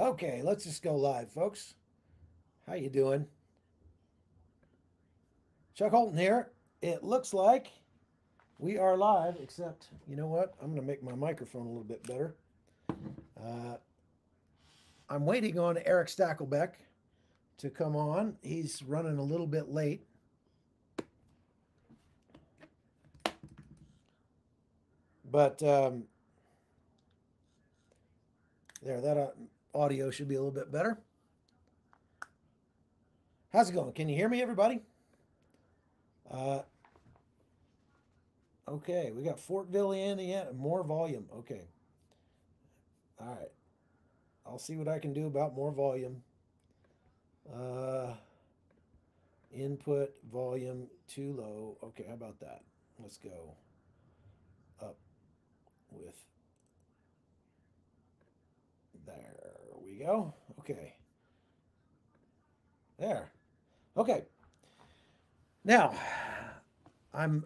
Okay, let's just go live, folks. How you doing? Chuck Holton here. It looks like we are live, except you know what? I'm going to make my microphone a little bit better. Uh, I'm waiting on Erick Stakelbeck to come on. He's running a little bit late. But there, that audio should be a little bit better. How's it going? Can you hear me, everybody? Uh, okay, we got Fortville, Indiana, more volume. Okay, all right. I'll see what I can do about more volume. Uh, Input volume too low. Okay, how about that? Let's go up with, there we go. Okay, there. Okay. Now,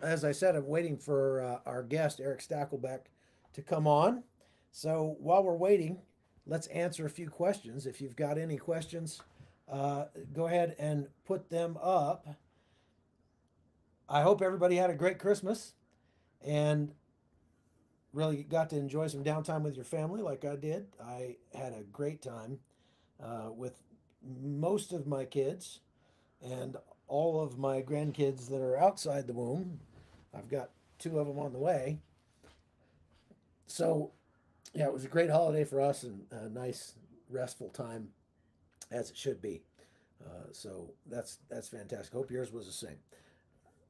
as I said, I'm waiting for our guest, Erick Stakelbeck, to come on. So while we're waiting, let's answer a few questions. If you've got any questions, go ahead and put them up. I hope everybody had a great Christmas and really got to enjoy some downtime with your family like I did. I had a great time with most of my kids and all of my grandkids that are outside the womb. I've got two of them on the way. So, yeah, it was a great holiday for us and a nice, restful time, as it should be. So that's fantastic. Hope yours was the same.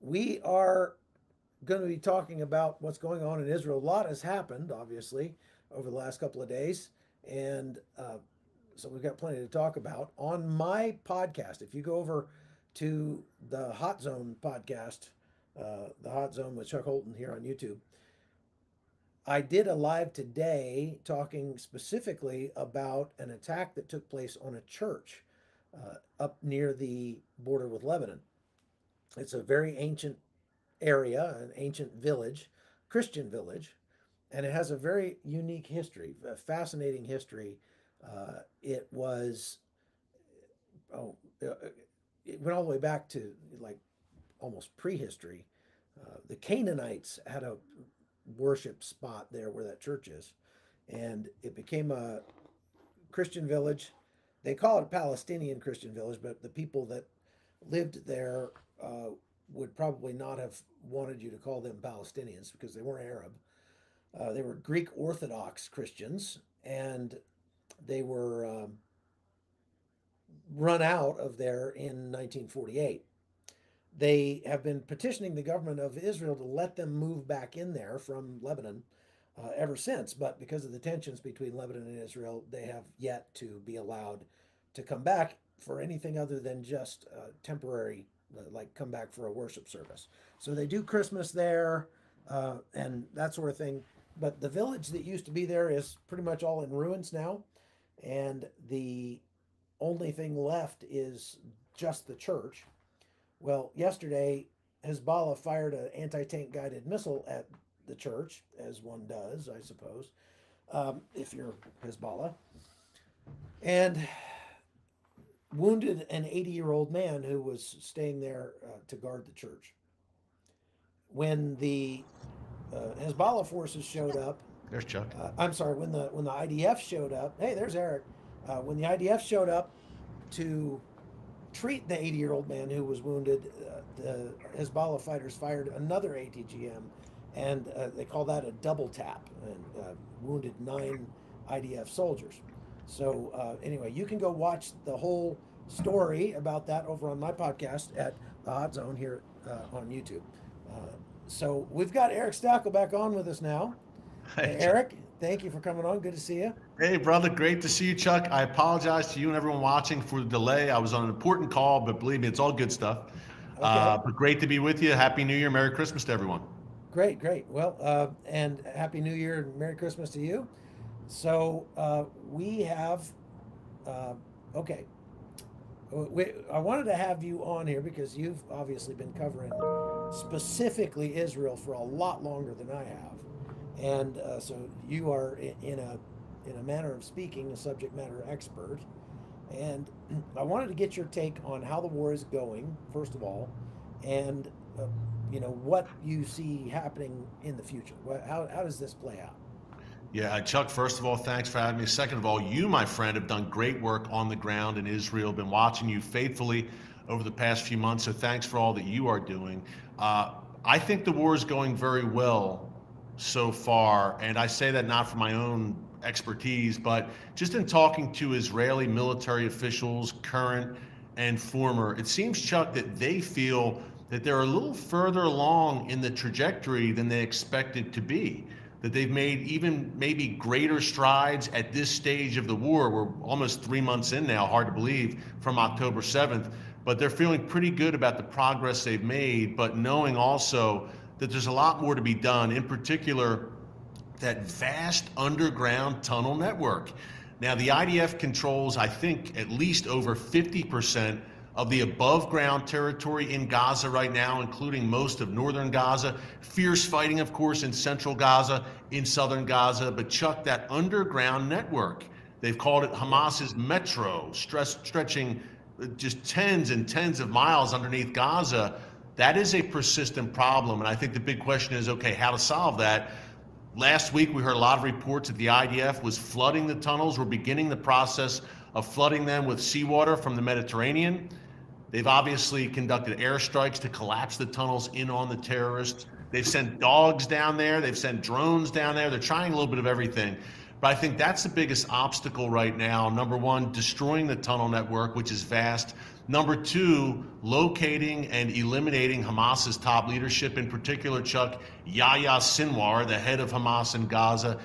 We are going to be talking about what's going on in Israel. A lot has happened, obviously, over the last couple of days, and so we've got plenty to talk about. On my podcast, if you go over to the Hot Zone podcast, the Hot Zone with Chuck Holton here on YouTube, I did a live today talking specifically about an attack that took place on a church up near the border with Lebanon. It's a very ancient area, an ancient village, Christian village, and it has a very unique history, a fascinating history. It was, oh, it went all the way back to like almost prehistory. The Canaanites had a worship spot there where that church is, and it became a Christian village. They call it a Palestinian Christian village, but the people that lived there would probably not have wanted you to call them Palestinians because they weren't Arab. They were Greek Orthodox Christians, and they were run out of there in 1948. They have been petitioning the government of Israel to let them move back in there from Lebanon ever since. But because of the tensions between Lebanon and Israel, they have yet to be allowed to come back for anything other than just temporary, like come back for a worship service. So they do Christmas there and that sort of thing. But the village that used to be there is pretty much all in ruins now. And the only thing left is just the church. Well, yesterday, Hezbollah fired an anti-tank guided missile at the church, as one does, I suppose, if you're Hezbollah, and wounded an 80-year-old man who was staying there to guard the church. When the Hezbollah forces showed up, There's Chuck. I'm sorry, when the IDF showed up, hey, there's Eric. When the IDF showed up to treat the 80-year-old man who was wounded, the Hezbollah fighters fired another ATGM, and they call that a double tap, and wounded 9 IDF soldiers. So anyway, you can go watch the whole story about that over on my podcast at the Hot Zone here on YouTube. So we've got Erick Stakelbeck on with us now. Hey, Erick, thank you for coming on. Good to see you. Hey, brother. Great to see you, Chuck. I apologize to you and everyone watching for the delay. I was on an important call, but believe me, it's all good stuff. Okay. But great to be with you. Happy New Year. Merry Christmas to everyone. Great, great. Well, and Happy New Year and Merry Christmas to you. So we have, okay. I wanted to have you on here because you've obviously been covering specifically Israel for a lot longer than I have. And so you are in a in a manner of speaking, a subject matter expert. And I wanted to get your take on how the war is going, first of all, and what you see happening in the future. How does this play out? Yeah, Chuck, first of all, thanks for having me. Second of all, you, my friend, have done great work on the ground in Israel. Been watching you faithfully over the past few months, so thanks for all that you are doing. I think the war is going very well so far, and I say that not for my own expertise, but just in talking to Israeli military officials, current and former, it seems, Chuck, that they feel that they're a little further along in the trajectory than they expected to be, that they've made even maybe greater strides at this stage of the war. We're almost 3 months in now, hard to believe, from October 7th, but they're feeling pretty good about the progress they've made, but knowing also that there's a lot more to be done, in particular, that vast underground tunnel network. Now, the IDF controls, I think, at least over 50% of the above ground territory in Gaza right now, including most of northern Gaza. Fierce fighting, of course, in central Gaza, in southern Gaza. But Chuck, that underground network, they've called it Hamas's metro, stretching just tens and tens of miles underneath Gaza. That is a persistent problem. And I think the big question is, okay, how to solve that? Last week, we heard a lot of reports that the IDF was flooding the tunnels. We're beginning the process of flooding them with seawater from the Mediterranean. They've obviously conducted airstrikes to collapse the tunnels in on the terrorists. They've sent dogs down there. They've sent drones down there. They're trying a little bit of everything. But I think that's the biggest obstacle right now. Number one, destroying the tunnel network, which is vast. Number two, locating and eliminating Hamas's top leadership, in particular, Chuck, Yahya Sinwar, the head of Hamas in Gaza.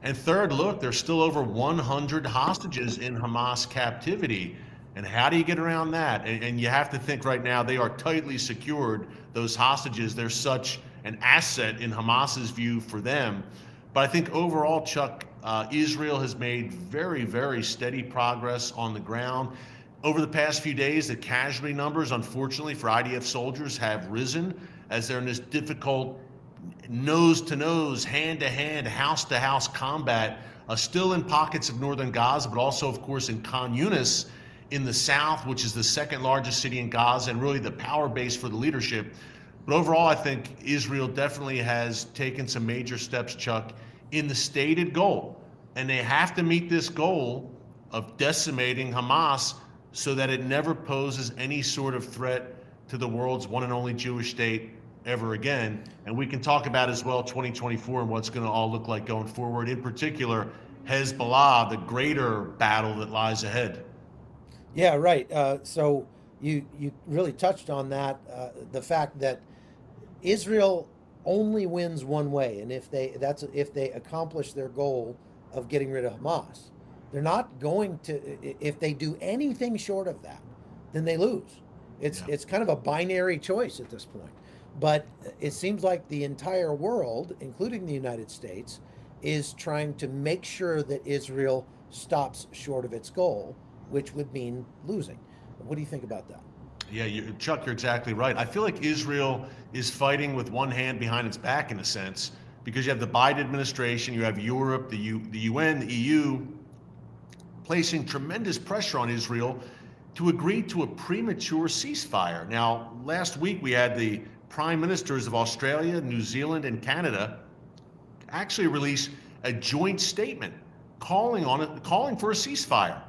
And third, look, there's still over 100 hostages in Hamas captivity. And how do you get around that? And you have to think right now they are tightly secured, those hostages. They're such an asset in Hamas's view for them. But I think overall, Chuck, Israel has made very, very steady progress on the ground. Over the past few days, the casualty numbers, unfortunately, for IDF soldiers have risen as they're in this difficult nose-to-nose, hand-to-hand, house-to-house combat, still in pockets of northern Gaza, but also, of course, in Khan Yunis in the south, which is the second largest city in Gaza and really the power base for the leadership. But overall, I think Israel definitely has taken some major steps, Chuck, in the stated goal. And they have to meet this goal of decimating Hamas so that it never poses any sort of threat to the world's one and only Jewish state ever again. And we can talk about as well 2024 and what's going to all look like going forward, in particular Hezbollah, the greater battle that lies ahead. Yeah, right. So you really touched on that, the fact that Israel only wins one way, and if they accomplish their goal of getting rid of Hamas, they're not going to. If they do anything short of that, then they lose. It's kind of a binary choice at this point. But it seems like the entire world, including the United States, is trying to make sure that Israel stops short of its goal, which would mean losing. What do you think about that? Yeah, Chuck, you're exactly right. I feel like Israel is fighting with one hand behind its back in a sense, because you have the Biden administration, you have Europe, the UN, the EU, placing tremendous pressure on Israel to agree to a premature ceasefire. Now, last week we had the prime ministers of Australia, New Zealand, and Canada actually release a joint statement calling for a ceasefire.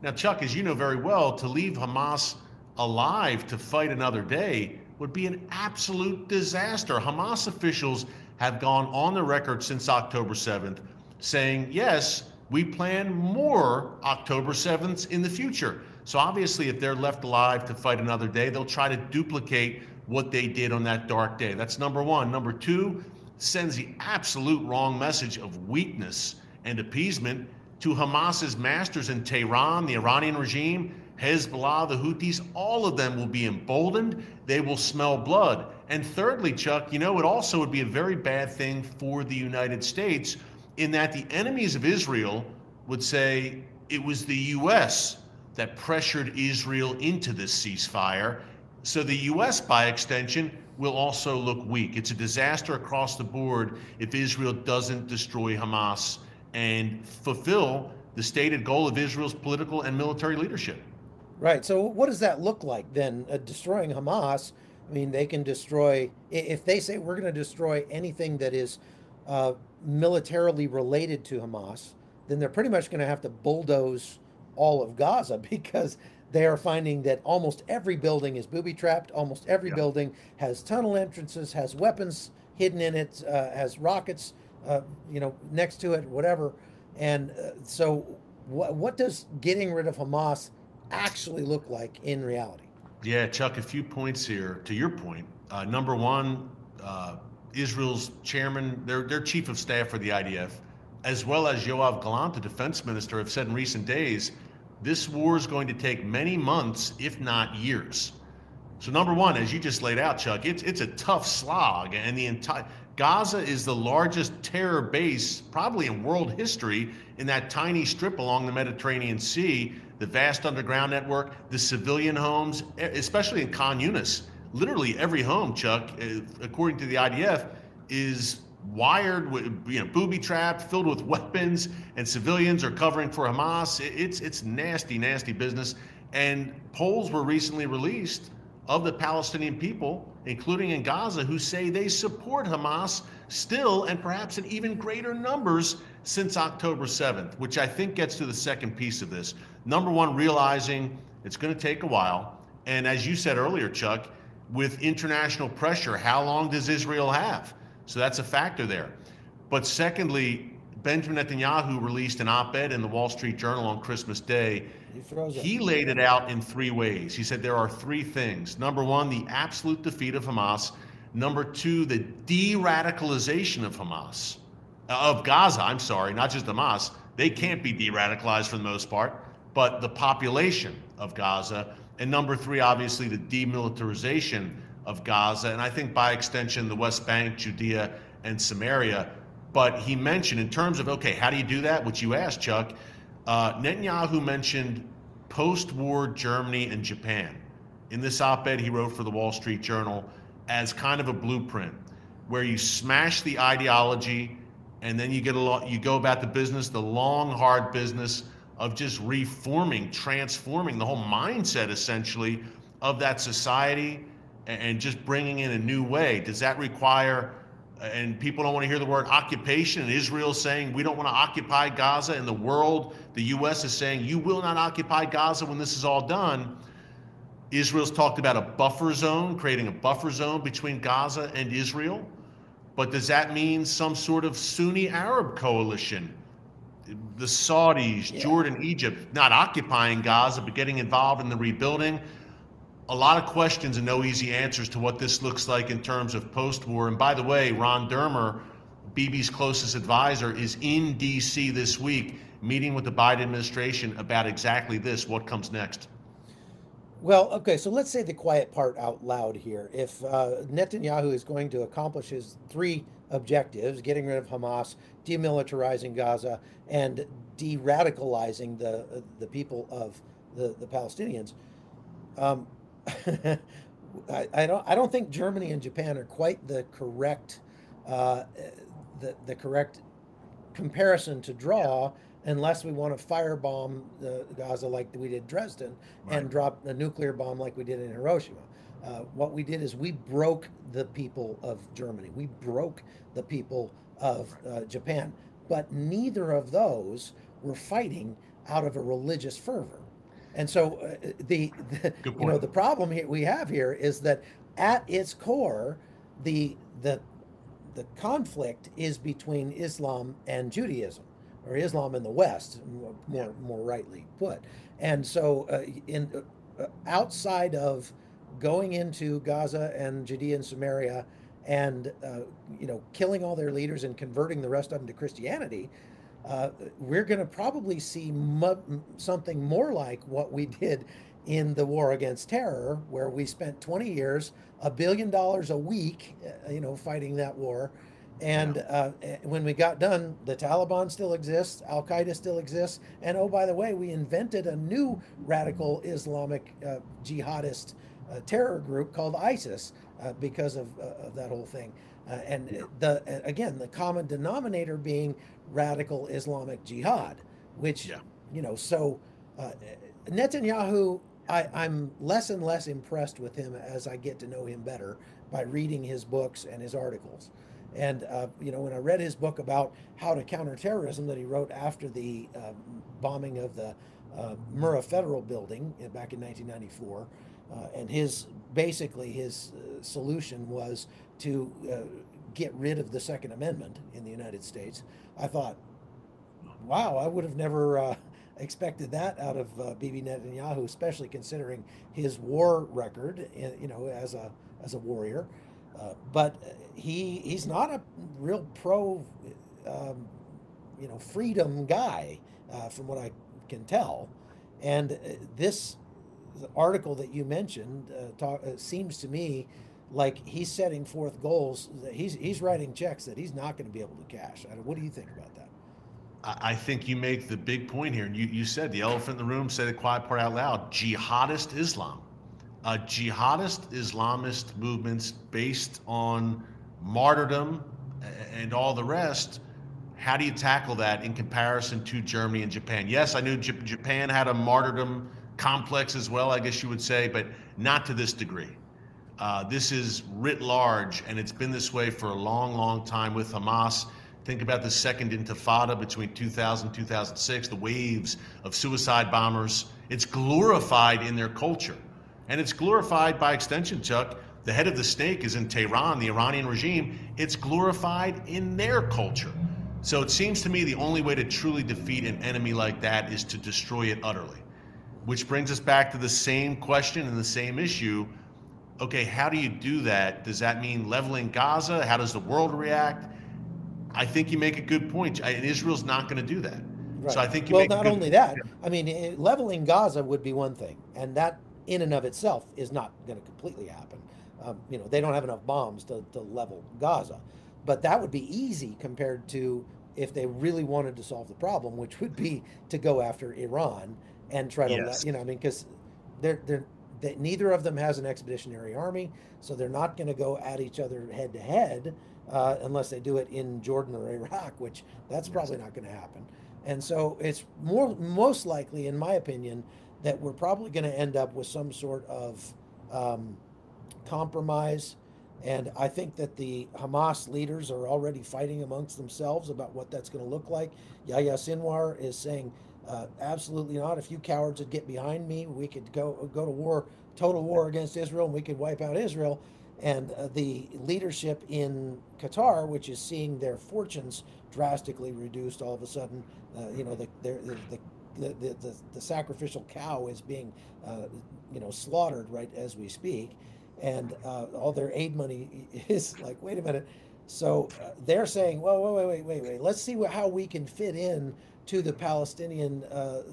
Now, Chuck, as you know very well, to leave Hamas alive to fight another day would be an absolute disaster. Hamas officials have gone on the record since October 7th saying, yes, we plan more October 7th in the future. So obviously, if they're left alive to fight another day, they'll try to duplicate what they did on that dark day. That's number one. Number two, sends the absolute wrong message of weakness and appeasement to Hamas's masters in Tehran, the Iranian regime, Hezbollah, the Houthis. All of them will be emboldened. They will smell blood. And thirdly, Chuck, it also would be a very bad thing for the United States in that the enemies of Israel would say it was the U.S. that pressured Israel into this ceasefire. So the U.S., by extension, will also look weak. It's a disaster across the board if Israel doesn't destroy Hamas and fulfill the stated goal of Israel's political and military leadership. Right. So what does that look like then? Destroying Hamas, I mean, they can destroy, if they say we're going to destroy anything that is uh, militarily related to Hamas, then they're pretty much going to have to bulldoze all of Gaza because they are finding that almost every building is booby trapped. Almost every Yeah. building has tunnel entrances, has weapons hidden in it, has rockets, next to it, whatever. And so, what does getting rid of Hamas actually look like in reality? Yeah, Chuck, a few points here to your point. Number one, Israel's chairman, their chief of staff for the IDF, as well as Yoav Gallant, the defense minister, have said in recent days, this war is going to take many months, if not years. So number one, as you just laid out, Chuck, it's a tough slog, and the entire Gaza is the largest terror base probably in world history in that tiny strip along the Mediterranean Sea, the vast underground network, the civilian homes, especially in Khan Yunis. Literally every home, Chuck, according to the IDF, is wired with, booby trapped, filled with weapons, and civilians are covering for Hamas. It's nasty, nasty business. And polls were recently released of the Palestinian people, including in Gaza, who say they support Hamas still, and perhaps in even greater numbers since October 7th, which I think gets to the second piece of this. Number one, realizing it's going to take a while. And as you said earlier, Chuck, with international pressure, how long does Israel have? So that's a factor there. But secondly, Benjamin Netanyahu released an op-ed in the Wall Street Journal on Christmas Day. He laid it out in three ways. He said there are three things. Number one, the absolute defeat of Hamas. Number two, the de-radicalization of Hamas, of Gaza, I'm sorry, not just Hamas. They can't be de-radicalized for the most part, but the population of Gaza. And number three, obviously, the demilitarization of Gaza, and I think by extension, the West Bank, Judea, and Samaria. But he mentioned, in terms of, okay, how do you do that, which you asked, Chuck, Netanyahu mentioned post-war Germany and Japan. In this op-ed he wrote for the Wall Street Journal as kind of a blueprint where you smash the ideology and then you go about the business, the long, hard business of just reforming, transforming the whole mindset, essentially, of that society and just bringing in a new way. Does that require, and people don't want to hear the word occupation, and Israel saying we don't want to occupy Gaza, and the world, the U.S. is saying you will not occupy Gaza when this is all done. Israel's talked about a buffer zone, creating a buffer zone between Gaza and Israel. But does that mean some sort of Sunni Arab coalition? The Saudis, Jordan, Egypt, not occupying Gaza, but getting involved in the rebuilding. A lot of questions and no easy answers to what this looks like in terms of post-war. And by the way, Ron Dermer, Bibi's closest advisor, is in D.C. this week, meeting with the Biden administration about exactly this, what comes next. Well, okay, so let's say the quiet part out loud here. If Netanyahu is going to accomplish his three objectives, getting rid of Hamas, demilitarizing Gaza, and de-radicalizing the people of the Palestinians, I don't think Germany and Japan are quite the correct the correct comparison to draw unless we want to firebomb Gaza like we did Dresden and drop a nuclear bomb like we did in Hiroshima. What we did is we broke the people of Germany. We broke the people of Japan. But neither of those were fighting out of a religious fervor. And so the problem we have here is that at its core, the conflict is between Islam and Judaism, or Islam in the West, more rightly put. And so outside of going into Gaza and Judea and Samaria and killing all their leaders and converting the rest of them to Christianity, we're going to probably see something more like what we did in the war against terror, where we spent 20 years, $1 billion a week, fighting that war. And when we got done, the Taliban still exists, Al Qaeda still exists, and oh, by the way, we invented a new radical Islamic jihadist terror group called ISIS because of that whole thing. Again, the common denominator being radical Islamic jihad, which, Yeah. so uh, Netanyahu, I'm less and less impressed with him as I get to know him better by reading his books and his articles. And when I read his book about how to counter terrorism that he wrote after the bombing of the Murrah Federal Building back in 1994, and basically his solution was to get rid of the Second Amendment in the United States. I thought, wow, I would have never expected that out of Bibi Netanyahu, especially considering his war record, as a warrior. But he's not a real pro, freedom guy, from what I can tell. And this article that you mentioned seems to me like he's setting forth goals that he's writing checks that he's not going to be able to cash. What do you think about that? I think you make the big point here, and you said the elephant in the room, said the quiet part out loud: jihadist Islam. Jihadist Islamist movements based on martyrdom and all the rest. How do you tackle that in comparison to Germany and Japan? Yes, I knew Japan had a martyrdom complex as well, I guess you would say, but not to this degree. This is writ large, and it's been this way for a long, long time with Hamas. Think about the second intifada between 2000 and 2006, the waves of suicide bombers. It's glorified in their culture. And it's glorified by extension, Chuck. The head of the snake is in Tehran, the Iranian regime. It's glorified in their culture. So it seems to me the only way to truly defeat an enemy like that is to destroy it utterly. Which brings us back to the same question and the same issue. Okay, how do you do that? Does that mean leveling Gaza? How does the world react? I think you make a good point. And Israel's not going to do that. Right. So I think you well, make not only that, I mean, leveling Gaza would be one thing, and that in and of itself is not going to completely happen. They don't have enough bombs to level Gaza, but that would be easy compared to if they really wanted to solve the problem, which would be to go after Iran and try to, Yes. because neither of them has an expeditionary army, so they're not going to go at each other head to head unless they do it in Jordan or Iraq, which that's probably not going to happen. And so it's most likely, in my opinion, that we're probably going to end up with some sort of compromise. And I think that the Hamas leaders are already fighting amongst themselves about what that's going to look like. Yahya Sinwar is saying, absolutely not. If you cowards would get behind me, we could go to war, total war against Israel, and we could wipe out Israel. And the leadership in Qatar, which is seeing their fortunes drastically reduced all of a sudden, the sacrificial cow is being, slaughtered right as we speak, and all their aid money is like, wait a minute. So they're saying, well, wait. Let's see how we can fit in to the Palestinian, the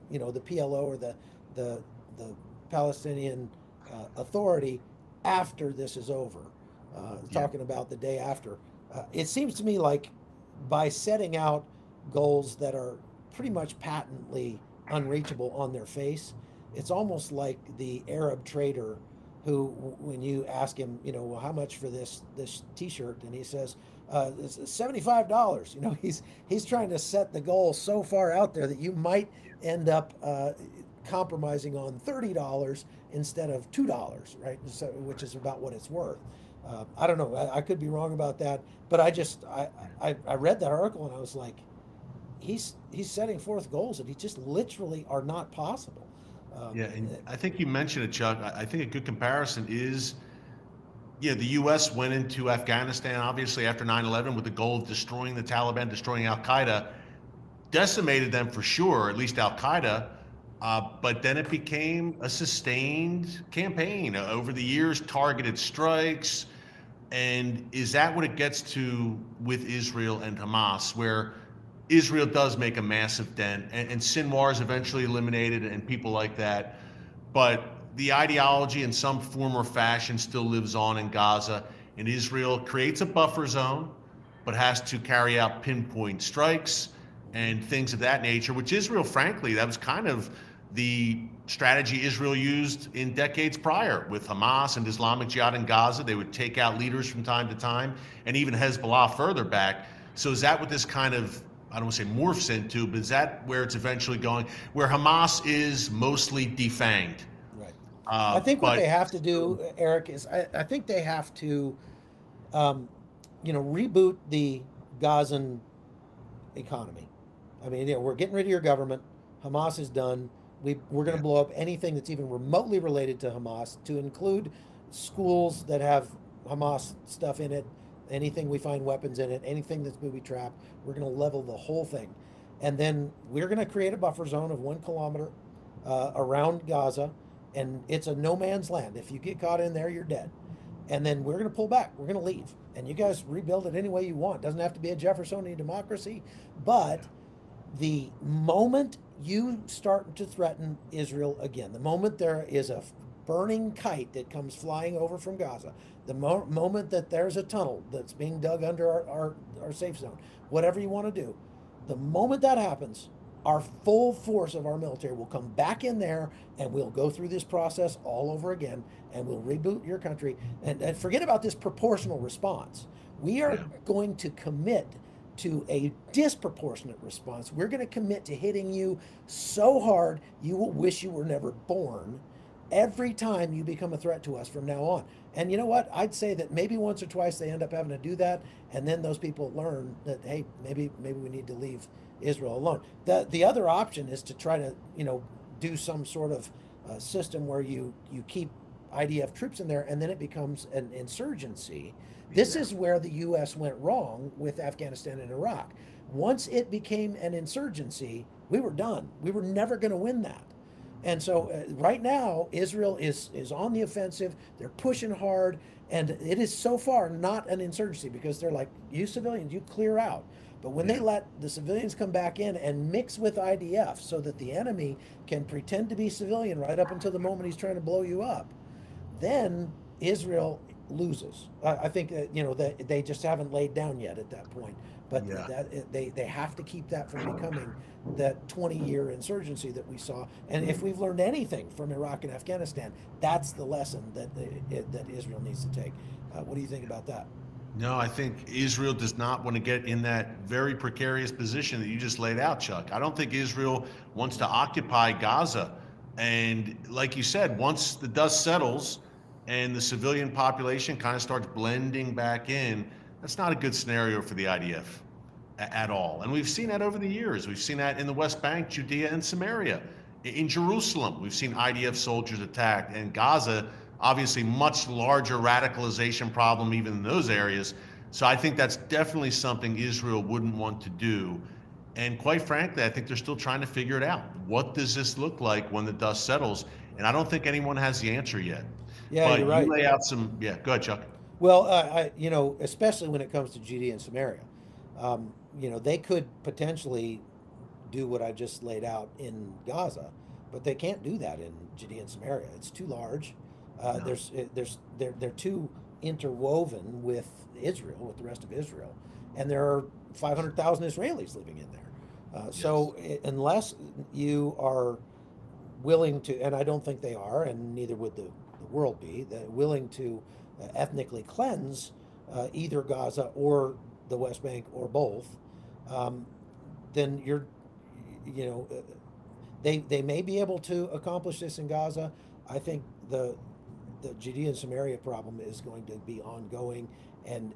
PLO or the Palestinian Authority after this is over. Talking about the day after. It seems to me like by setting out goals that are pretty much patently unreachable on their face, it's almost like the Arab trader who, when you ask him, well, how much for this T-shirt, and he says it's $75. He's trying to set the goal so far out there that you might end up compromising on $30 instead of $2, right? So, which is about what it's worth. I don't know. I could be wrong about that, but I read that article and I was like, he's setting forth goals that he just literally are not possible. And I think you mentioned it, Chuck. I think a good comparison is, the U.S. went into Afghanistan, obviously, after 9/11 with the goal of destroying the Taliban, destroying Al-Qaeda, decimated them for sure, at least Al-Qaeda, but then it became a sustained campaign over the years, targeted strikes. And is that what it gets to with Israel and Hamas, where Israel does make a massive dent, and Sinwar is eventually eliminated and people like that, but the ideology in some form or fashion still lives on in Gaza, and Israel creates a buffer zone, but has to carry out pinpoint strikes and things of that nature, which Israel, frankly, that was kind of the strategy Israel used in decades prior with Hamas and Islamic Jihad in Gaza. They would take out leaders from time to time, and even Hezbollah further back. So is that what this kind of, I don't want to say morphs into, but is that where it's eventually going, where Hamas is mostly defanged? Right. I think what But they have to do, Eric, is I think they have to, reboot the Gazan economy. I mean, we're getting rid of your government. Hamas is done. We're going to blow up anything that's even remotely related to Hamas, to include schools that have Hamas stuff in it, anything we find weapons in it, anything that's booby trapped. We're going to level the whole thing. And then we're going to create a buffer zone of 1 kilometer around Gaza, and it's a no man's land. If you get caught in there, you're dead. And then we're going to pull back. We're going to leave. And you guys rebuild it any way you want. Doesn't have to be a Jeffersonian democracy. But the moment you start to threaten Israel again, the moment there is a burning kite that comes flying over from Gaza, the moment that there's a tunnel that's being dug under our safe zone, whatever you want to do, the moment that happens, our full force of our military will come back in there, and we'll go through this process all over again, and we'll reboot your country. And forget about this proportional response. We are going to commit to a disproportionate response. We're going to commit to hitting you so hard you will wish you were never born every time you become a threat to us from now on. And you know what? I'd say that maybe once or twice they end up having to do that, and then those people learn that, hey, maybe we need to leave Israel alone. The other option is to try to do some sort of system where you keep IDF troops in there, and then it becomes an insurgency. This is where the U.S. went wrong with Afghanistan and Iraq. Once it became an insurgency, we were done. We were never going to win that. And so right now, Israel is on the offensive. They're pushing hard, and it is so far not an insurgency, because they're like, you civilians, you clear out. But when they let the civilians come back in and mix with IDF so that the enemy can pretend to be civilian right up until the moment he's trying to blow you up, then Israel loses. I think that they just haven't laid down yet at that point. But they have to keep that from becoming that 20-year insurgency that we saw. And if we've learned anything from Iraq and Afghanistan, that's the lesson that Israel needs to take. What do you think about that? No, I think Israel does not want to get in that very precarious position that you just laid out, Chuck. I don't think Israel wants to occupy Gaza. And like you said, once the dust settles and the civilian population kind of starts blending back in, that's not a good scenario for the IDF at all. And we've seen that over the years. We've seen that in the West Bank, Judea, and Samaria. In Jerusalem, we've seen IDF soldiers attacked. And Gaza, obviously much larger radicalization problem even in those areas. So I think that's definitely something Israel wouldn't want to do. And quite frankly, I think they're still trying to figure it out. What does this look like when the dust settles? And I don't think anyone has the answer yet. Yeah, but you're right. You lay out some, go ahead, Chuck. Well, especially when it comes to Judea and Samaria, they could potentially do what I just laid out in Gaza, but they can't do that in Judea and Samaria. It's too large. They're too interwoven with Israel, with the rest of Israel, and there are 500,000 Israelis living in there. So unless you are willing to, and I don't think they are, and neither would the world be, willing to ethnically cleanse either Gaza or the West Bank or both, then they may be able to accomplish this in Gaza. I think the Judea and Samaria problem is going to be ongoing, and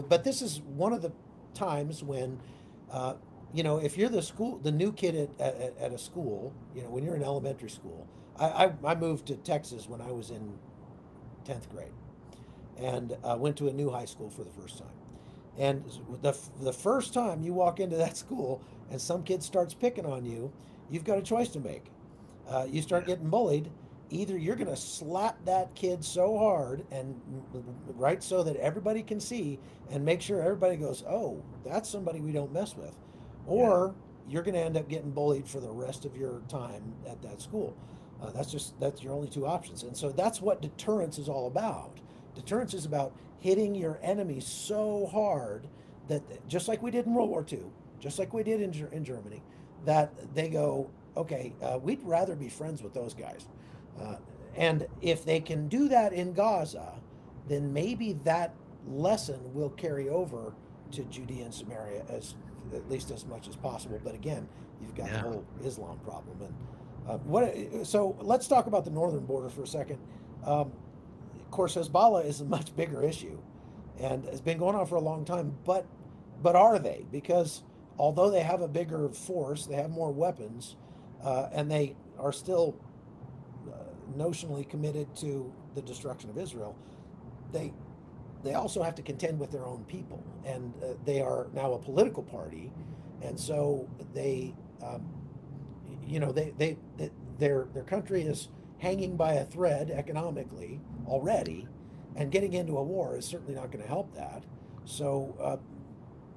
but this is one of the times when if you're the new kid at a school, when you're in elementary school. I moved to Texas when I was in 10th grade, and went to a new high school for the first time. And the first time you walk into that school and some kid starts picking on you, you've got a choice to make. You start getting bullied. Either you're going to slap that kid so hard and right so that everybody can see and make sure everybody goes, oh, that's somebody we don't mess with, or you're going to end up getting bullied for the rest of your time at that school. That's your only two options. And so that's what deterrence is all about. Deterrence is about hitting your enemy so hard that, just like we did in World War II, just like we did in Germany, that they go, okay, we'd rather be friends with those guys. Uh, and if they can do that in Gaza, then maybe that lesson will carry over to Judea and Samaria as at least as much as possible. But again, you've got the Yeah. whole Islam problem. And what? So let's talk about the northern border for a second. Of course, Hezbollah is a much bigger issue, and it's been going on for a long time. But are they? Because although they have a bigger force, they have more weapons, and they are still notionally committed to the destruction of Israel. They also have to contend with their own people, and they are now a political party, and so they, their country is hanging by a thread economically already, and getting into a war is certainly not going to help that. So,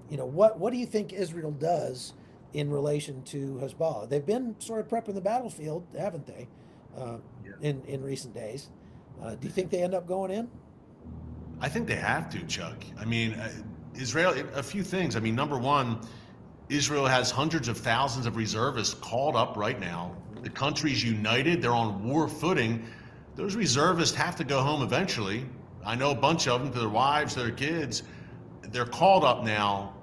what do you think Israel does in relation to Hezbollah? They've been sort of prepping the battlefield, haven't they, in recent days? Do you think they end up going in? I think they have to, Chuck. I mean, Israel, a few things. I mean, number one, Israel has hundreds of thousands of reservists called up right now. The country's united. They're on war footing. Those reservists have to go home eventually. I know a bunch of them, to their wives, their kids. They're called up now.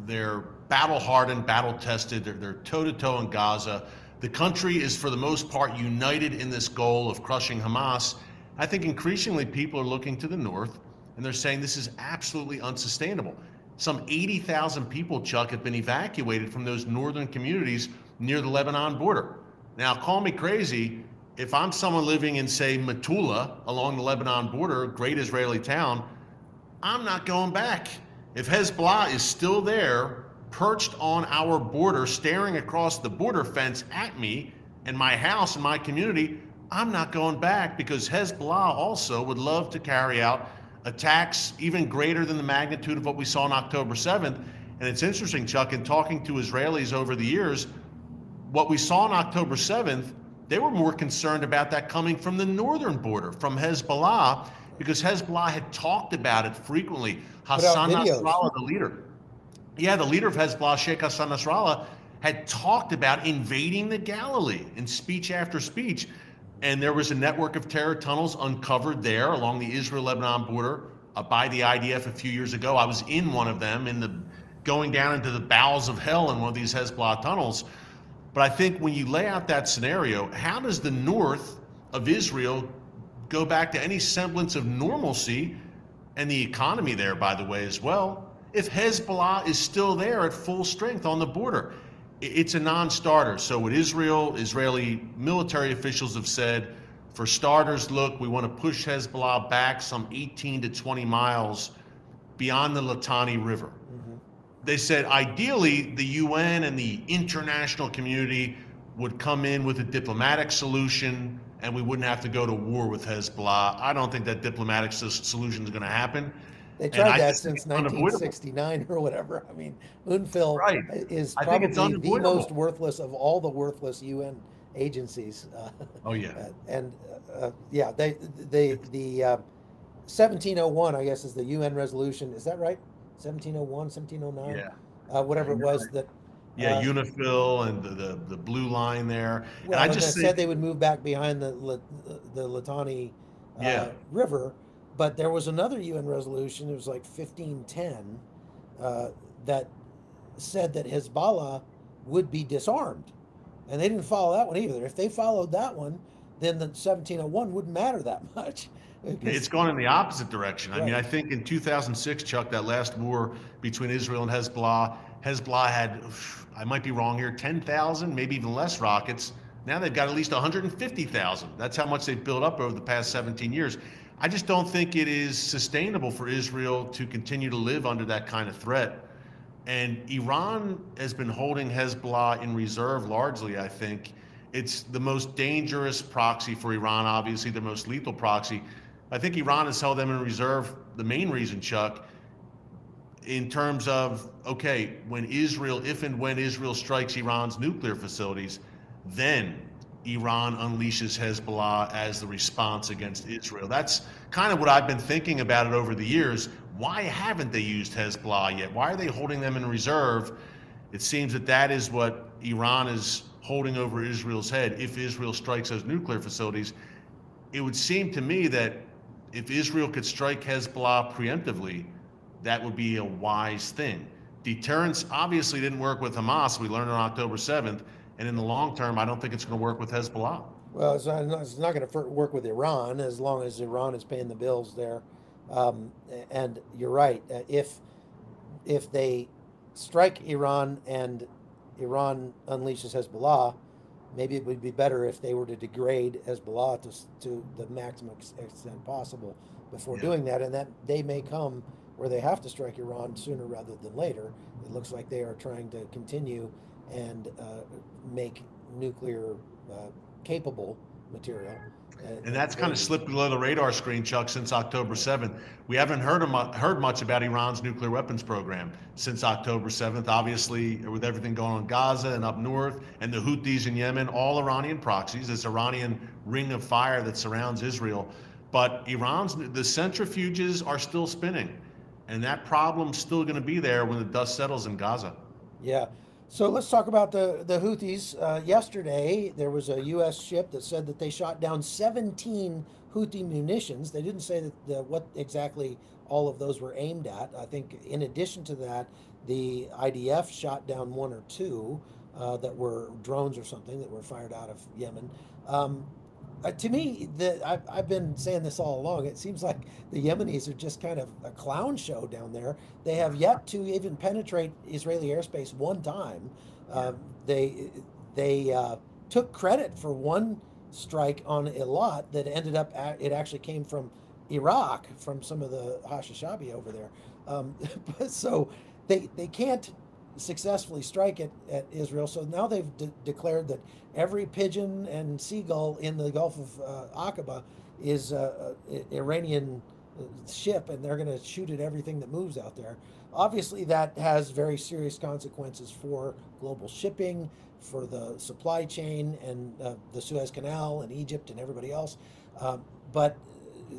They're battle hardened, battle tested. They're toe to toe in Gaza. The country is, for the most part, united in this goal of crushing Hamas. I think increasingly people are looking to the north, and they're saying this is absolutely unsustainable. Some 80,000 people, Chuck, have been evacuated from those northern communities near the Lebanon border. Now, call me crazy. If I'm someone living in, say, Metula along the Lebanon border, a great Israeli town, I'm not going back. If Hezbollah is still there, perched on our border, staring across the border fence at me and my house and my community, I'm not going back, because Hezbollah also would love to carry out attacks even greater than the magnitude of what we saw on October 7th. And it's interesting, Chuck, in talking to Israelis over the years, what we saw on October 7th, they were more concerned about that coming from the northern border, from Hezbollah, because Hezbollah had talked about it frequently. Hassan Nasrallah, the leader. Yeah, the leader of Hezbollah, Sheikh Hassan Nasrallah, had talked about invading the Galilee in speech after speech. And there was a network of terror tunnels uncovered there along the Israel-Lebanon border by the IDF a few years ago. I was in one of them, going down into the bowels of hell in one of these Hezbollah tunnels. But I think when you lay out that scenario, how does the north of Israel go back to any semblance of normalcy, and the economy there, by the way, as well, if Hezbollah is still there at full strength on the border? It's a non-starter. So what Israeli military officials have said, for starters, look, we want to push Hezbollah back some 18 to 20 miles beyond the Litani River. Mm-hmm. They said ideally the UN and the international community would come in with a diplomatic solution, and we wouldn't have to go to war with Hezbollah. I don't think that diplomatic solution is going to happen. They tried that since 1969 or whatever. I mean, UNFIL is probably the most worthless of all the worthless UN agencies. Oh yeah. The 1701, I guess, is the UN resolution. Is that right? 1701, 1709? Yeah. Whatever it was that. Yeah, UNIFIL and the blue line there. Well, and I just said they would move back behind the Litani River. But there was another UN resolution, it was like 1510, that said that Hezbollah would be disarmed. And they didn't follow that one either. If they followed that one, then the 1701 wouldn't matter that much. It's gone in the opposite direction. Right. I mean, I think in 2006, Chuck, that last war between Israel and Hezbollah had, I might be wrong here, 10,000, maybe even less rockets. Now they've got at least 150,000. That's how much they've built up over the past 17 years. I just don't think it is sustainable for Israel to continue to live under that kind of threat. And Iran has been holding Hezbollah in reserve largely, I think. It's the most dangerous proxy for Iran, obviously, the most lethal proxy. I think Iran has held them in reserve, the main reason, Chuck, in terms of, okay, if and when Israel strikes Iran's nuclear facilities, then Iran unleashes Hezbollah as the response against Israel. That's kind of what I've been thinking about it over the years. Why haven't they used Hezbollah yet? Why are they holding them in reserve? It seems that is what Iran is holding over Israel's head if Israel strikes those nuclear facilities. It would seem to me that if Israel could strike Hezbollah preemptively, that would be a wise thing. Deterrence obviously didn't work with Hamas. We learned on October 7th. And in the long term, I don't think it's going to work with Hezbollah. Well, it's not going to work with Iran as long as Iran is paying the bills there. And you're right. If they strike Iran and Iran unleashes Hezbollah, maybe it would be better if they were to degrade Hezbollah to the maximum extent possible before doing that. And that day may come where they have to strike Iran sooner rather than later. It looks like they are trying to continue and make nuclear capable material. And that's kind of slipped below the radar screen, Chuck, since October 7th. We haven't heard much about Iran's nuclear weapons program since October 7th. Obviously, with everything going on in Gaza and up north, and the Houthis in Yemen, all Iranian proxies, this Iranian ring of fire that surrounds Israel. But the centrifuges are still spinning, and that problem's still going to be there when the dust settles in Gaza. Yeah. So let's talk about the Houthis. Yesterday, there was a U.S. ship that said that they shot down 17 Houthi munitions. They didn't say that what exactly all of those were aimed at. I think in addition to that, the IDF shot down one or two that were drones or something that were fired out of Yemen. To me, I've been saying this all along. It seems like the Yemenis are just kind of a clown show down there. They have yet to even penetrate Israeli airspace one time. They took credit for one strike on Eilat that ended up it actually came from Iraq, from some of the Hashishabi over there. So they can't successfully strike at Israel. So now they've declared that every pigeon and seagull in the Gulf of Aqaba is Iranian ship, and they're going to shoot at everything that moves out there. Obviously, that has very serious consequences for global shipping, for the supply chain, and the Suez Canal, and Egypt, and everybody else. But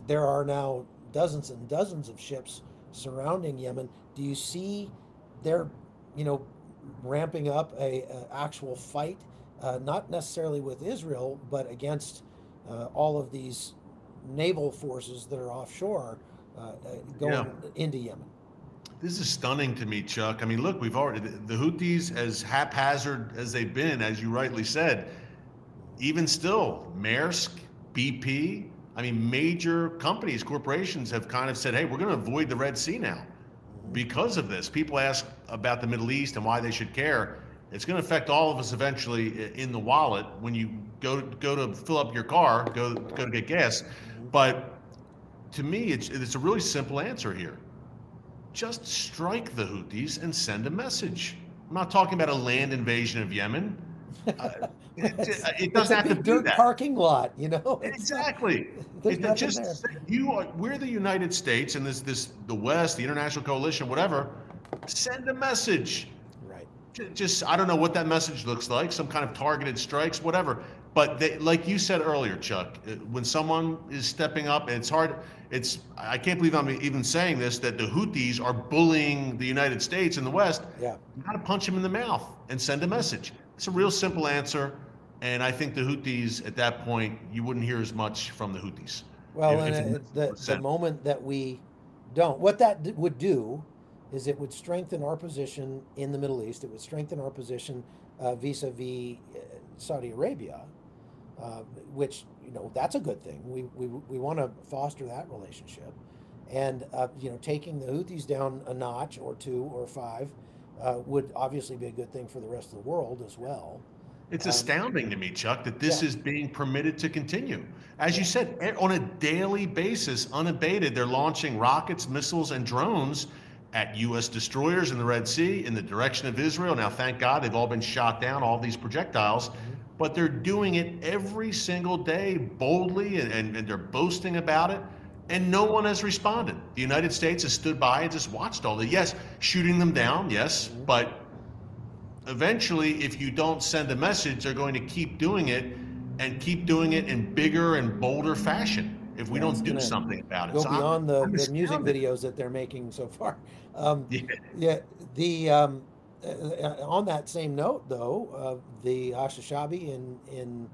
there are now dozens and dozens of ships surrounding Yemen. Do you see their ramping up a actual fight, not necessarily with Israel, but against all of these naval forces that are offshore going into Yemen? This is stunning to me, Chuck. I mean, look, the Houthis, as haphazard as they've been, as you rightly said, even still, Maersk, BP, I mean, major companies, corporations have kind of said, hey, we're going to avoid the Red Sea now. Because of this, people ask about the Middle East and why they should care. It's going to affect all of us eventually in the wallet when you go to fill up your car, go to get gas. But to me, it's a really simple answer here. Just strike the Houthis and send a message. I'm not talking about a land invasion of Yemen. It doesn't have to be dirt that parking lot, Exactly. We're the United States, and the West, the international coalition, whatever. Send a message. Right. Just I don't know what that message looks like. Some kind of targeted strikes, whatever. But like you said earlier, Chuck, when someone is stepping up, and it's hard. I can't believe I'm even saying this, that the Houthis are bullying the United States and the West. Yeah. You got to punch them in the mouth and send a message. It's a real simple answer. And I think the Houthis, at that point, you wouldn't hear as much from the Houthis. Well, the moment that we don't, what that would do is it would strengthen our position in the Middle East. It would strengthen our position vis-a-vis Saudi Arabia, which, that's a good thing. We want to foster that relationship. And, taking the Houthis down a notch or two or five would obviously be a good thing for the rest of the world as well. It's astounding to me, Chuck, that this is being permitted to continue. As you said, on a daily basis, unabated, they're launching rockets, missiles, and drones at U.S. destroyers in the Red Sea in the direction of Israel. Now, thank God, they've all been shot down, all these projectiles, but they're doing it every single day boldly, and they're boasting about it, and no one has responded. The United States has stood by and just watched all that. Yes, shooting them down, yes, but eventually, if you don't send a message, they're going to keep doing it and keep doing it in bigger and bolder fashion if we don't do something about it. Go beyond the music videos that they're making so far. On that same note, though, the Hashishabi in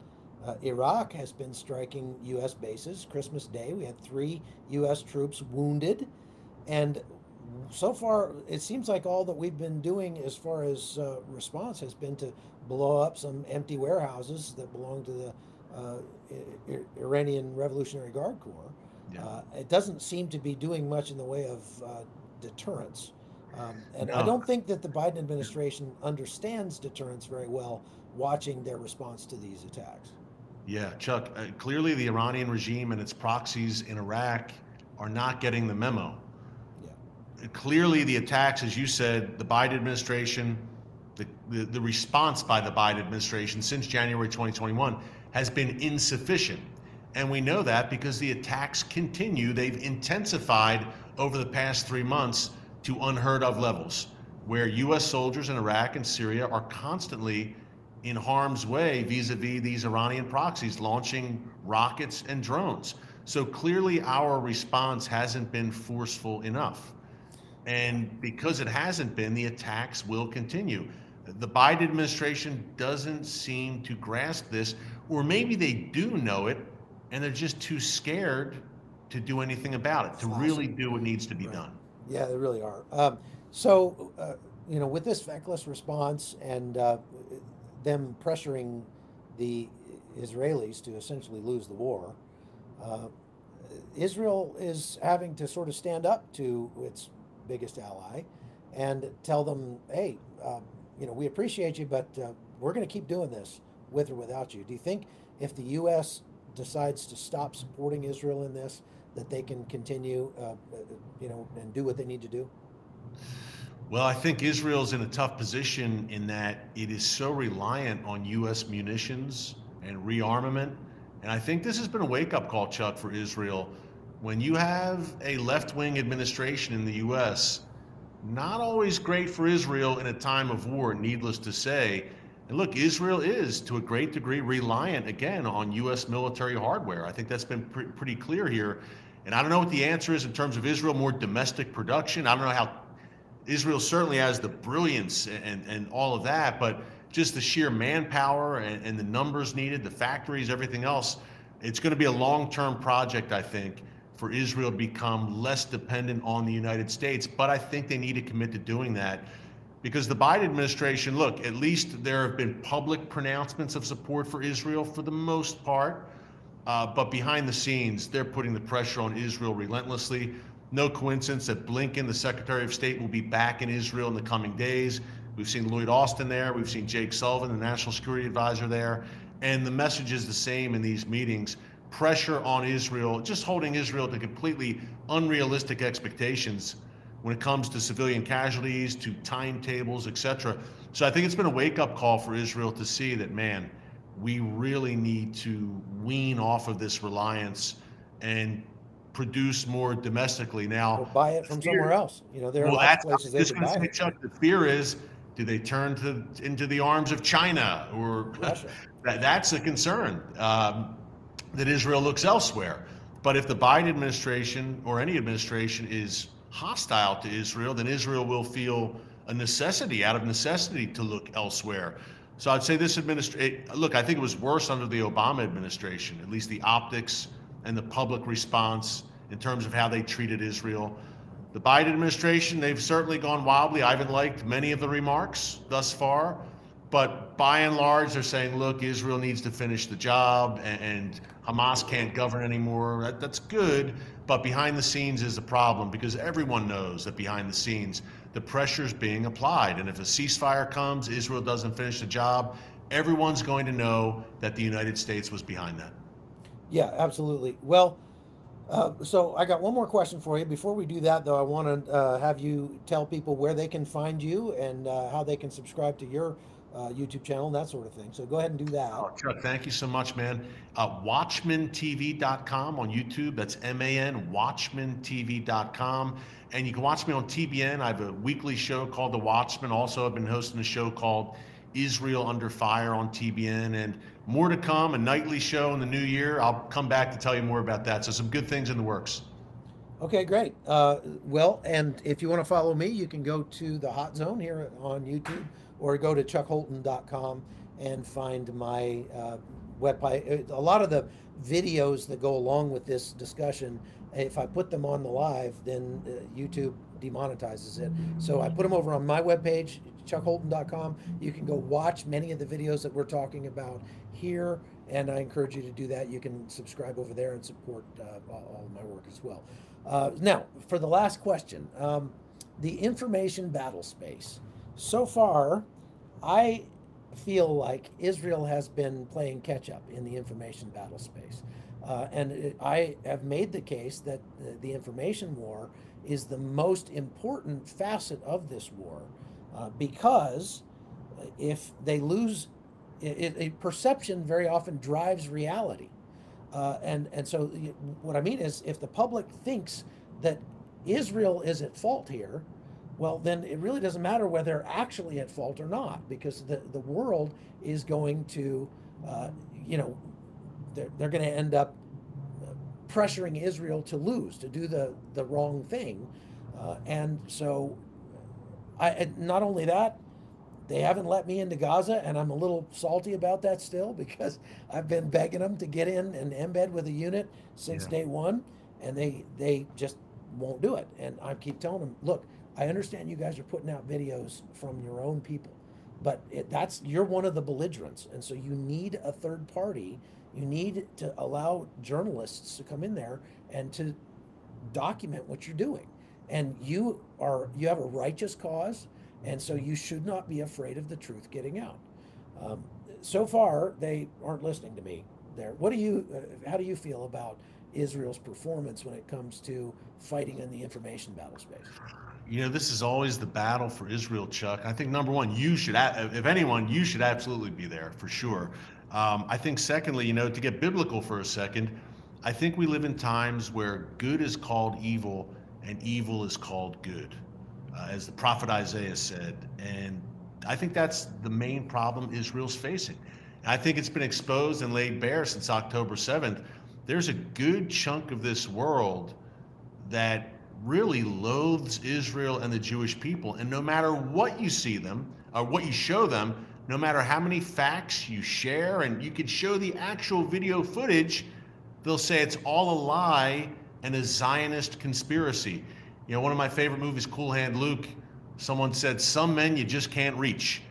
Iraq has been striking U.S. bases. Christmas Day, we had 3 U.S. troops wounded, and so far it seems like all that we've been doing as far as response has been to blow up some empty warehouses that belong to the Iranian Revolutionary Guard Corps. Yeah. It doesn't seem to be doing much in the way of deterrence. And I No. don't think that the Biden administration understands deterrence very well, watching their response to these attacks. Yeah, Chuck, clearly the Iranian regime and its proxies in Iraq are not getting the memo. Yeah. Clearly the attacks, as you said, the Biden administration, the response by the Biden administration since January 2021 has been insufficient. And we know that because the attacks continue. They've intensified over the past 3 months to unheard of levels, where U.S. soldiers in Iraq and Syria are constantly in harm's way vis-a-vis these Iranian proxies launching rockets and drones. So clearly our response hasn't been forceful enough. And because it hasn't been, the attacks will continue. The Biden administration doesn't seem to grasp this, or maybe they do know it, and they're just too scared to do anything about it, to really do what needs to be done. Yeah, they really are. With this feckless response and them pressuring the Israelis to essentially lose the war, Israel is having to sort of stand up to its biggest ally and tell them, hey, we appreciate you, but we're going to keep doing this with or without you. Do you think if the U.S. decides to stop supporting Israel in this, that they can continue, and do what they need to do? Well, I think Israel's in a tough position in that it is so reliant on U.S. munitions and rearmament. And I think this has been a wake-up call, Chuck, for Israel. When you have a left-wing administration in the U.S., not always great for Israel in a time of war, needless to say. And look, Israel is, to a great degree, reliant, again, on U.S. military hardware. I think that's been pretty clear here. And I don't know what the answer is in terms of Israel, more domestic production. I don't know how Israel certainly has the brilliance and all of that, but just the sheer manpower and the numbers needed, the factories, everything else, it's going to be a long-term project, I think, for Israel to become less dependent on the United States. But I think they need to commit to doing that because the Biden administration, look, at least there have been public pronouncements of support for Israel for the most part. But behind the scenes, they're putting the pressure on Israel relentlessly. No coincidence that Blinken, the Secretary of State, will be back in Israel in the coming days. We've seen Lloyd Austin there. We've seen Jake Sullivan, the National Security Advisor, there. And the message is the same in these meetings. Pressure on Israel, just holding Israel to completely unrealistic expectations when it comes to civilian casualties, to timetables, etc. So I think it's been a wake-up call for Israel to see that, man, we really need to wean off of this reliance and produce more domestically. Now, or buy it from somewhere else. There are lots of places they could buy it. Chuck, the fear is, do they turn into the arms of China or Russia? That's a concern, that Israel looks elsewhere. But if the Biden administration or any administration is hostile to Israel, then Israel will feel a necessity, out of necessity, to look elsewhere. So I'd say this administration, look, I think it was worse under the Obama administration, at least the optics and the public response in terms of how they treated Israel. The Biden administration, they've certainly gone wildly. I haven't liked many of the remarks thus far, but by and large, they're saying, look, Israel needs to finish the job and Hamas can't govern anymore. That's good, but behind the scenes is the problem because everyone knows that behind the scenes, the pressure is being applied. And if a ceasefire comes, Israel doesn't finish the job, everyone's going to know that the United States was behind that. Yeah, absolutely. Well, so I got one more question for you. Before we do that, though, I want to have you tell people where they can find you and how they can subscribe to your YouTube channel and that sort of thing. So go ahead and do that. Oh, Chuck, thank you so much, man. WatchmanTV.com on YouTube. That's MAN, WatchmanTV.com. And you can watch me on TBN. I have a weekly show called The Watchman. Also, I've been hosting a show called Israel Under Fire on TBN. And more to come, a nightly show in the new year. I'll come back to tell you more about that. So some good things in the works. Okay, great. Well, and if you want to follow me, you can go to the Hot Zone here on YouTube or go to chuckholton.com and find my website. A lot of the videos that go along with this discussion, if I put them on the live, then YouTube demonetizes it. So I put them over on my webpage, chuckholton.com. You can go watch many of the videos that we're talking about here, and I encourage you to do that. You can subscribe over there and support all of my work as well. Now, for the last question, the information battle space. So far, I feel like Israel has been playing catch up in the information battle space. I have made the case that the information war is the most important facet of this war because if they lose, perception very often drives reality. And so what I mean is, if the public thinks that Israel is at fault here, well, then it really doesn't matter whether they're actually at fault or not, because the world is going to, you know, they're going to end up pressuring Israel to lose, to do the wrong thing. And so, not only that, they haven't let me into Gaza, and I'm a little salty about that still because I've been begging them to get in and embed with a unit since day one, and they just won't do it. And I keep telling them, look, I understand you guys are putting out videos from your own people, but you're one of the belligerents, and so you need a third party. You need to allow journalists to come in there and to document what you're doing. And you have a righteous cause, and so you should not be afraid of the truth getting out. So far, they aren't listening to me there. How do you feel about Israel's performance when it comes to fighting in the information battle space? You know, this is always the battle for Israel, Chuck. I think number one, you should, if anyone, you should absolutely be there for sure. I think secondly, you know, to get biblical for a second, I think we live in times where good is called evil and evil is called good, as the prophet Isaiah said. And I think that's the main problem Israel's facing. And I think it's been exposed and laid bare since October 7th. There's a good chunk of this world that really loathes Israel and the Jewish people. And no matter what you see them or what you show them, no matter how many facts you share, and you could show the actual video footage, they'll say it's all a lie and a Zionist conspiracy. You know, one of my favorite movies, Cool Hand Luke, someone said, some men you just can't reach.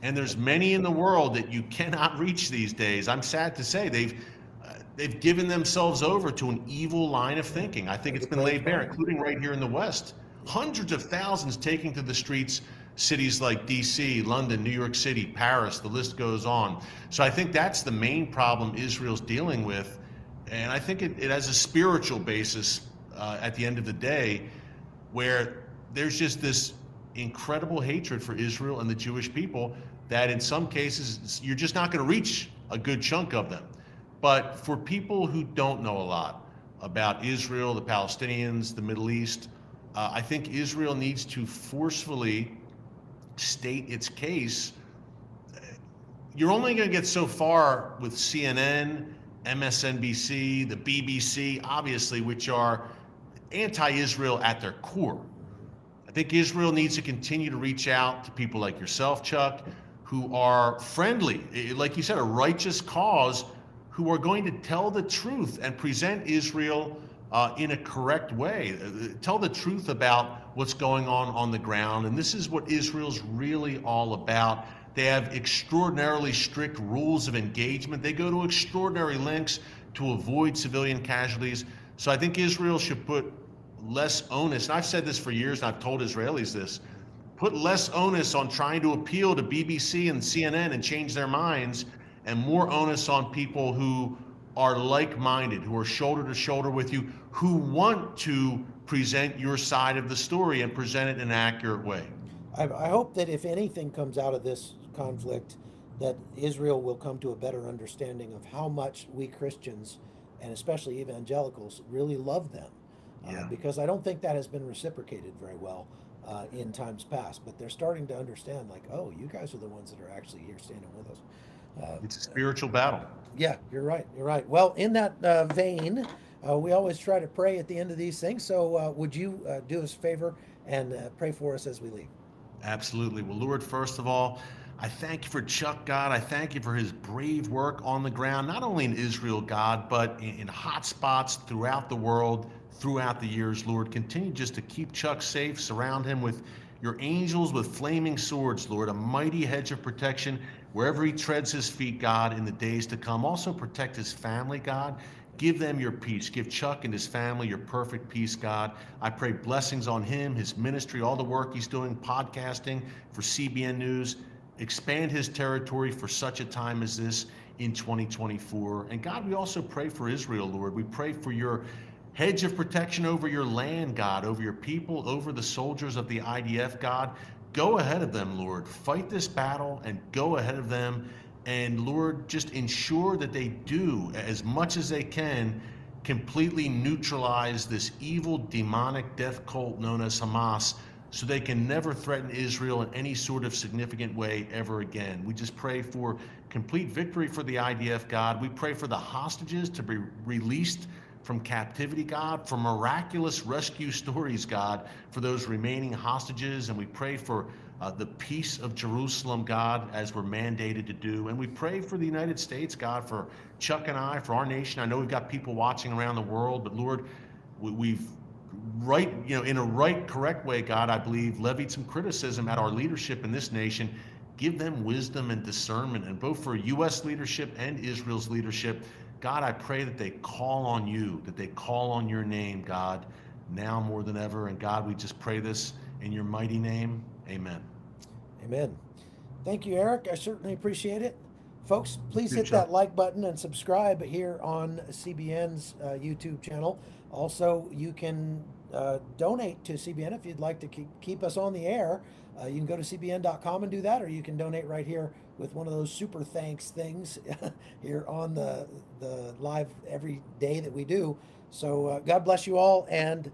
And there's many in the world that you cannot reach these days. I'm sad to say they've given themselves over to an evil line of thinking. I think it's been laid bare, including right here in the West. Hundreds of thousands taking to the streets, cities like DC, London, New York City, Paris, the list goes on. So I think that's the main problem Israel's dealing with. And I think it has a spiritual basis at the end of the day, where there's just this incredible hatred for Israel and the Jewish people that in some cases you're just not going to reach a good chunk of them. But for people who don't know a lot about Israel, the Palestinians, the Middle East, I think Israel needs to forcefully state its case. You're only going to get so far with CNN, MSNBC, the BBC, obviously, which are anti-Israel at their core. I think Israel needs to continue to reach out to people like yourself, Chuck, who are friendly, like you said, a righteous cause, who are going to tell the truth and present Israel in a correct way. Tell the truth about what's going on the ground. And this is what Israel's really all about. They have extraordinarily strict rules of engagement. They go to extraordinary lengths to avoid civilian casualties. So I think Israel should put less onus, and I've said this for years, and I've told Israelis this, put less onus on trying to appeal to BBC and CNN and change their minds, and more onus on people who are like-minded, who are shoulder to shoulder with you, who want to present your side of the story and present it in an accurate way. I hope that if anything comes out of this conflict, that Israel will come to a better understanding of how much we Christians, and especially evangelicals, really love them. Because I don't think that has been reciprocated very well in times past. But they're starting to understand, like, oh, you guys are the ones that are actually here standing with us. It's a spiritual battle. Yeah, you're right. You're right. Well, in that vein, We always try to pray at the end of these things. So would you do us a favor and pray for us as we leave? Absolutely. Well, Lord, first of all, I thank you for Chuck, God. I thank you for his brave work on the ground, not only in Israel, God, but in hot spots throughout the world, throughout the years, Lord. Continue just to keep Chuck safe, surround him with your angels with flaming swords, Lord, a mighty hedge of protection wherever he treads his feet, God, in the days to come. Also protect his family, God. Give them your peace. Give Chuck and his family your perfect peace, God. I pray blessings on him, his ministry, all the work he's doing, podcasting for CBN News. Expand his territory for such a time as this in 2024. And God, we also pray for Israel, Lord. We pray for your hedge of protection over your land, God, over your people, over the soldiers of the IDF, God. Go ahead of them, Lord. Fight this battle and go ahead of them. And Lord, just ensure that they do as much as they can completely neutralize this evil demonic death cult known as Hamas, so they can never threaten Israel in any sort of significant way ever again. We just pray for complete victory for the IDF, God. We pray for the hostages to be released from captivity, God, for miraculous rescue stories, God, for those remaining hostages. And we pray for the peace of Jerusalem, God, as we're mandated to do. And we pray for the United States, God, for Chuck and I, for our nation. I know we've got people watching around the world, but Lord, we've right, in a right, correct way, God, I believe, levied some criticism at our leadership in this nation. Give them wisdom and discernment, and both for U.S. leadership and Israel's leadership. God, I pray that they call on you, that they call on your name, God, now more than ever. And God, we just pray this in your mighty name. Amen. Amen. Thank you, Eric. I certainly appreciate it. Folks, please Good hit job. that like button and subscribe here on CBN's YouTube channel. Also, you can donate to CBN if you'd like to keep us on the air. You can go to cbn.com and do that, or you can donate right here with one of those super thanks things here on the live every day that we do. So God bless you all, and